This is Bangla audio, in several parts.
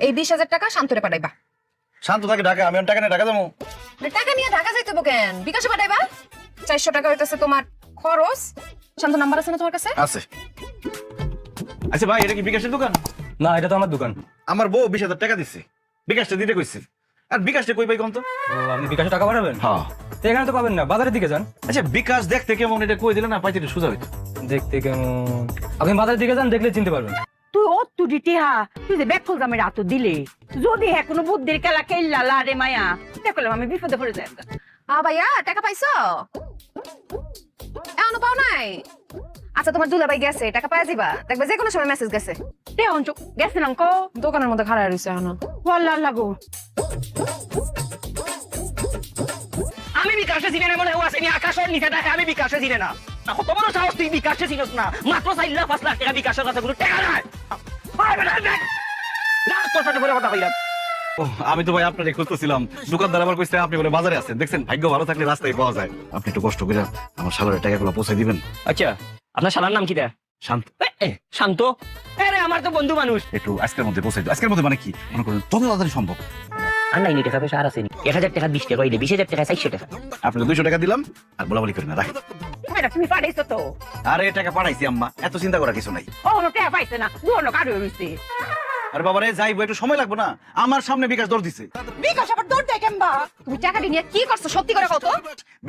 এই 20,000 টাকা শান্তরে পাঠাইবা। শান্ত থাকে ঢাকা, আমি টাকা নিয়ে ঢাকা যাবো। টাকা নিয়ে ঢাকা যাইতে হইব কেন? বিকাশে পাঠাইবা। 400 টাকা হইতেছে তোমার খরচ। শান্ত নাম্বার আছে না তোমার কাছে? আছে। আচ্ছা ভাই, এটা কি বিকাশের দোকান? না, এটা তো আমার দোকান। আমার বউ 20,000 টাকা দিচ্ছে, বিকাশটা দিতে কইছে। আর বিকাশটা কই পাই কোন তো? আপনি বিকাশে টাকা পাঠাবেন? হ্যাঁ। তো এখানে তো পাবেন না, বাজারের দিকে যান। আচ্ছা বিকাশ দেখতে কেমন এটা কই দিলে না পাইতে একটু সোজা হইতো। দেখতে কেমন? আপনি বাজারের দিকে যান, দেখলে চিনতে পারবেন। তুই ও তুই টিহা তুই যে ব্যাকফুল জামের এত দিলে যদি হ্যাঁ কোনো বুদ্ধির খেলা খেললা লা রে মায়া দেখলাম আমি বিপদে পড়ে যাই। ভাইয়া টাকা পাইছো? এখনো পাও নাই? আচ্ছা তোমার দুলাভাই গেছে, টাকা পাওয়া যাবা। দেখবে যে কোনো সময় মেসেজ গেছে। তে অঞ্চ গেছিলাম কো দোকানের মধ্যে খাড়া রইছে এখনো। ওয়াল্লাহ লাগো আমি বিকাশে চিনে না মনে হয় আসেনি আকাশের নিচে টাকা আমি বিকাশে চিনে না না কত বড় সাহস তুই বিকাশে চিনস না মাত্র 4 লাখ 5 লাখ টাকা বিকাশের কাছে কোনো টাকা নাই না তোর সাথে বড় কথা কইলাম। আমি তো ভাই আপনারই খুঁজতেছিলাম, দোকানদার আবার কইছে আপনি বলে বাজারে আছেন। দেখছেন ভাগ্য ভালো থাকলে রাস্তায় পাওয়া যায়। আপনি একটু কষ্ট করে আমার শালারের টাকাগুলো পৌঁছে দিবেন। আচ্ছা আপনার শালার নাম কি দা? শান্ত। শান্ত? আরে আমার তো বন্ধু মানুষ। একটু আজকের মধ্যে পৌঁছে দিন। আজকের মধ্যে মানে কি মনে করেন যত তাড়াতাড়ি সম্ভব। আর নাই টাকা পয়সা আর আসেনি 1000 টাকা 20 টাকা হইলে 20,000 টাকা 400 টাকা। আপনি 200 টাকা দিলাম আর বলাবলি করেন না, রাখেন। এটা তুমি পাঠাইছো তো? আরে টাকা পাঠাইছি আম্মা, এত চিন্তা করার কিছু নাই। ও নো টাকা পাইছে না দুনো কারো হইছে। আরে বাবারে যাইবো, একটু সময় লাগবে না? আমার সামনে বিকাশ দৌড় দিছে। বিকাশ আবার দৌড় দেয় কেমবা? তুমি টাকাটি নিয়ে কি করছো সত্যি করে কত?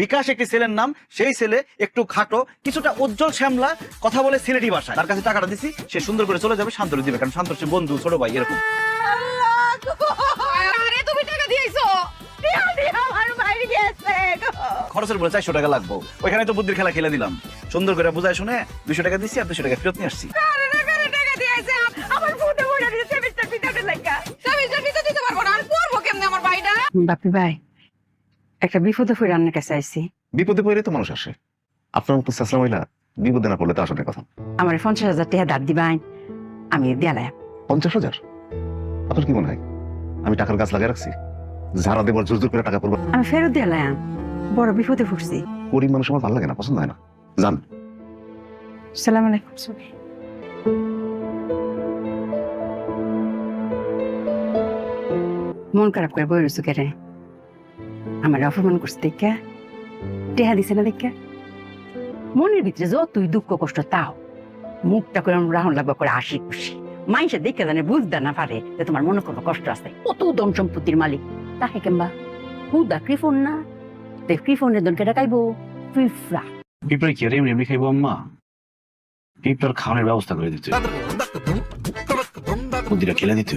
বিকাশ একটি ছেলের নাম, সেই ছেলে একটু খাটো, কিছুটা উজ্জ্বল শ্যামলা, কথা বলে সিলেটি ভাষায়। তার কাছে টাকাটা দিছি, সে সুন্দর করে চলে যাবে, শান্তরে দিবে, কারণ শান্তর সে বন্ধু, ছোট ভাই এরকম। আরে তুমি টাকা দিয়েছো? আমার বাইরে গেছে খরচের বলে 400 টাকা লাগবো, ওইখানে তো বুদ্ধির খেলা খেলে দিলাম। সুন্দর করে বুঝায় শুনে 200 টাকা দিছি আর 200 টাকা ফেরত নিয়ে আসছি। টাকা দিয়েছে আমার ফোনে বলে দিতে সেমিস্টার পিটাতে লাগা সেমিস্টার ফিতে দিতে পারবো না। আর পড়বো কেমনে আমার ভাইটা? বাপি ভাই একটা বিপদে পড়ে রান্নার কাছে আইছি। বিপদে পড়লে তো মানুষ আসে, আপনার মতো চেষ্টা মহিলা বিপদে না পড়লে তো আসলে কথা। আমার 50,000 টাকা দাঁত দিবাই, আমি দিয়ালাম। 50,000? আপনার কি মনে হয় আমি টাকার গাছ লাগিয়ে রাখছি? ঝাড়া দেবার জোর জোর করে টাকা পড়বো? আমি ফেরত দিয়ালাম, বড় বিপদে পড়ছি। গরিব মানুষ আমার ভালো লাগে না, পছন্দ হয় না। জান। সালাম আলাইকুম। মন খারাপ করে বই রয়েছে কেরে? আমার অপমান করছে দেখা, টেহা দিছে না দেখা। মনের ভিতরে যতই দুঃখ কষ্ট তাও মুখটা করে রাহন লাগবে করে হাসি খুশি। মানুষের দেখে জানে বুঝতে না পারে যে তোমার মনে কোনো কষ্ট আছে। কত ধন সম্পত্তির মালিক তাকে কেমবা হুদা কৃপন না, দেখ কৃপনের দনকে ডাকাইবো ফিফরা। পিঁপড়ে কি এমনি এমনি খাইবো আম্মা? পিঁপড়ার খাওয়ানোর ব্যবস্থা করে দিতে, বুদ্ধিটা খেলে দিতে।